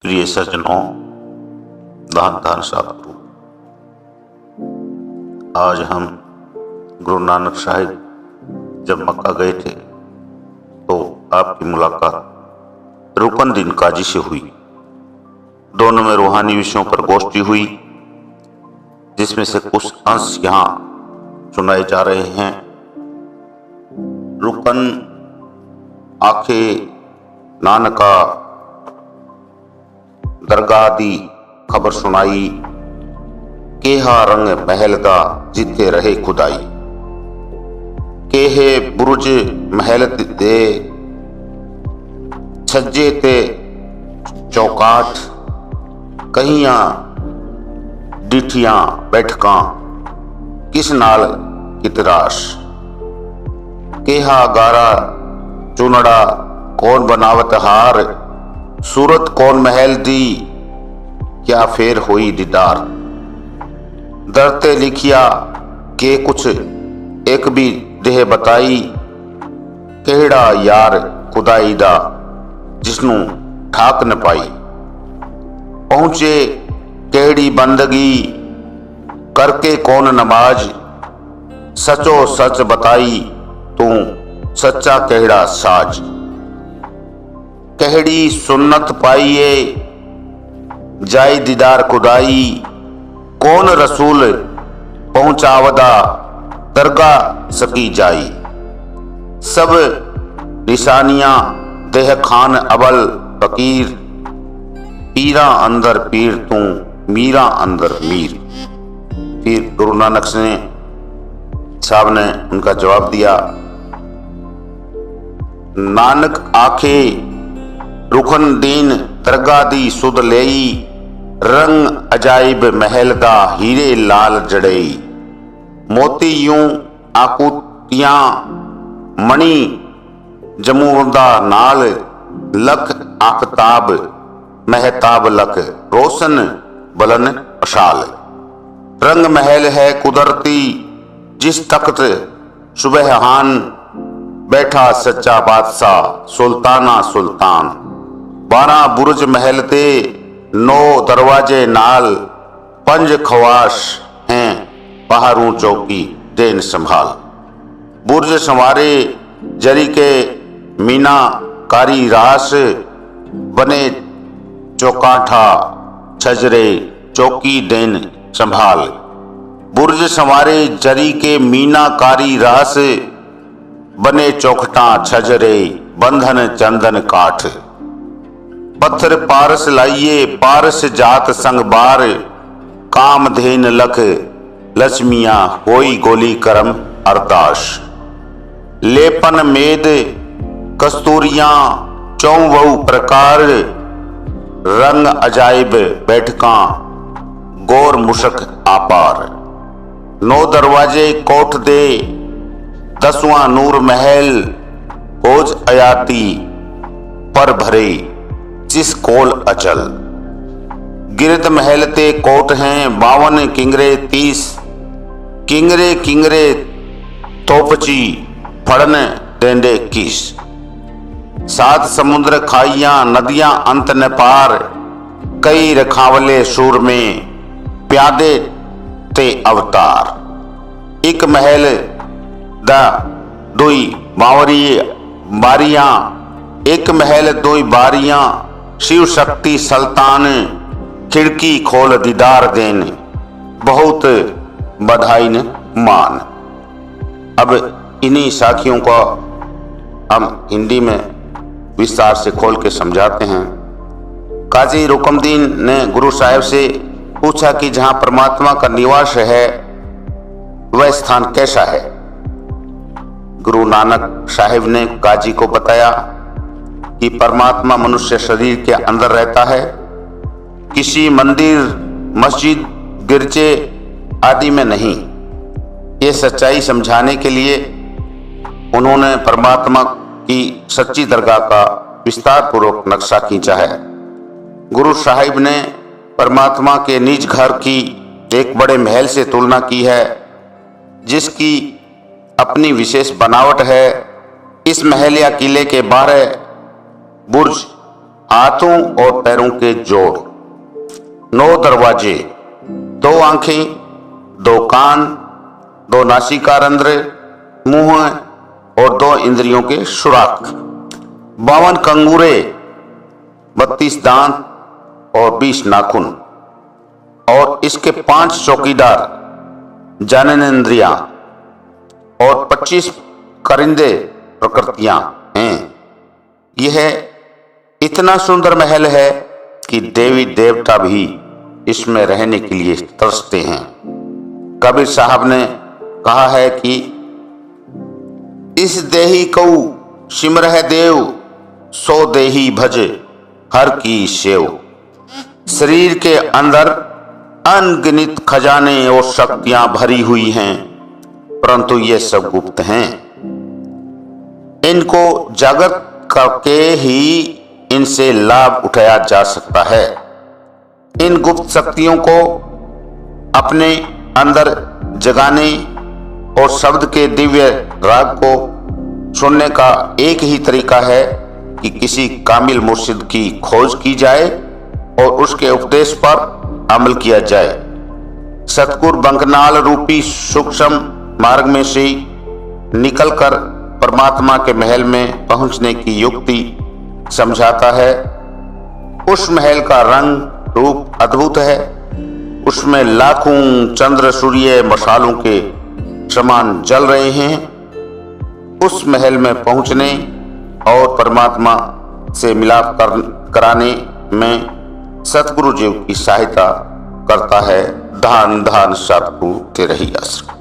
प्रिय सज्जनों, धन धन सतगुरु। आज हम गुरु नानक साहिब जब मक्का गए थे तो आपकी मुलाकात रुकनुद्दीन काजी से हुई। दोनों में रूहानी विषयों पर गोष्ठी हुई, जिसमें से कुछ अंश यहाँ सुनाए जा रहे हैं। रुकन आखे नानका दरगाह दी खबर सुनाई, केहा रंग महल दा जिथे रहे खुदाई। केहे बुरुज महल दे छज्जे ते चौकाठ, कहियां डिठियां बैठकां किस नाल कितराश। केहा गारा चुनड़ा कौन बनावत हार, सूरत कौन महल दी क्या फेर हुई दीदार। दरते लिखिया के कुछ एक भी देह बताई, केड़ा यार खुदाई दा जिसनू ठाक न पाई। पहुंचे केड़ी बंदगी करके कौन नमाज, सचो सच बताई तू सच्चा केड़ा साज। केहड़ी सुन्नत पाइए जाई दीदार खुदाई, कौन रसूल पहुंचावदा दरगाह सकी जाई। सब निशानियां देह खान अबल फकीर, पीरा अंदर पीर तू मीरा अंदर मीर। फिर गुरु नानक साहब ने उनका जवाब दिया, नानक आखे रुकनुद्दीन दरगाह दी सुध लेई, रंग अजाइब महल दा हीरे लाल जड़ई। मोती यूं आकुतियां मणि जमूदा नाल, लख आफताब महताब लख रोशन बलन अशाल। रंग महल है कुदरती जिस तख्त सुबहान, बैठा सच्चा बादशाह सुल्ताना सुल्तान। 12 बुर्ज महल ते 9 दरवाजे नाल, 5 खवाश हैं बाहरों चौकी देन संभाल। बुर्ज संवारे जरी के मीना कारी रास, बने चौकाठा छजरे चौकी देन संभाल। बुर्ज संवारे जरी के मीना कारी रास, बने चौखटा छजरे बंधन चंदन काठ। पत्थर पारस लाइए पारस जात संग बार, कामधेन लख लक्ष्मिया होई गोली करम अरदास। लेपन मेद कस्तूरियां चौवहु प्रकार, रंग अजाइब बैठकां गौर मुशक आपार। 9 दरवाजे कोठ दे 10वां नूर महल, खोज अयाती पर भरे जिस कोल अचल। गिरद महल ते कोट हैं 52 किंगरे 30, किंगरे किंगरे तोपची फड़न देंदे 21। 7 समुद्र खाइयां नदियां अंत न पार, कई रखावले सूर में प्यादे ते अवतार। एक महल दा दुई बारियां, एक महल दुई बारियां, शिव शक्ति सल्तान खिड़की खोल दीदार देन, बहुत बधाई न मान। अब इन्हीं साखियों को हम हिंदी में विस्तार से खोल के समझाते हैं। काजी रुकनुद्दीन ने गुरु साहिब से पूछा कि जहां परमात्मा का निवास है वह स्थान कैसा है। गुरु नानक साहिब ने काजी को बताया कि परमात्मा मनुष्य शरीर के अंदर रहता है, किसी मंदिर मस्जिद गिरजे आदि में नहीं। ये सच्चाई समझाने के लिए उन्होंने परमात्मा की सच्ची दरगाह का विस्तार पूर्वक नक्शा खींचा है। गुरु साहिब ने परमात्मा के निज घर की एक बड़े महल से तुलना की है, जिसकी अपनी विशेष बनावट है। इस महल या किले के 12 बुर्ज हाथों और पैरों के जोड़, 9 दरवाजे, 2 आंखें, 2 कान, 2 नासिका रंध्र, मुंह और 2 इंद्रियों के सुराख, 52 कंगूरे, 32 दांत और 20 नाखून, और इसके 5 चौकीदार जननेंद्रियां और 25 करिंदे प्रकृतियां हैं। यह इतना सुंदर महल है कि देवी देवता भी इसमें रहने के लिए तरसते हैं। कबीर साहब ने कहा है कि इस देही कऊ सिमरह देव, सो देही भज हर की सेव। शरीर के अंदर अनगिनत खजाने और शक्तियां भरी हुई हैं, परंतु ये सब गुप्त हैं। इनको जागृत करके ही इनसे लाभ उठाया जा सकता है। इन गुप्त शक्तियों को अपने अंदर जगाने और शब्द के दिव्य राग को सुनने का एक ही तरीका है कि किसी कामिल मुर्शिद की खोज की जाए और उसके उपदेश पर अमल किया जाए। सतगुरु बंकनाल रूपी सूक्ष्म मार्ग में से निकलकर परमात्मा के महल में पहुंचने की युक्ति समझाता है। उस महल का रंग रूप अद्भुत है। उसमें लाखों चंद्र सूर्य मशालों के समान जल रहे हैं। उस महल में पहुंचने और परमात्मा से मिलाप कराने में सतगुरु जी की सहायता करता है। धन धन सतगुरु तेरे ही आश्रम।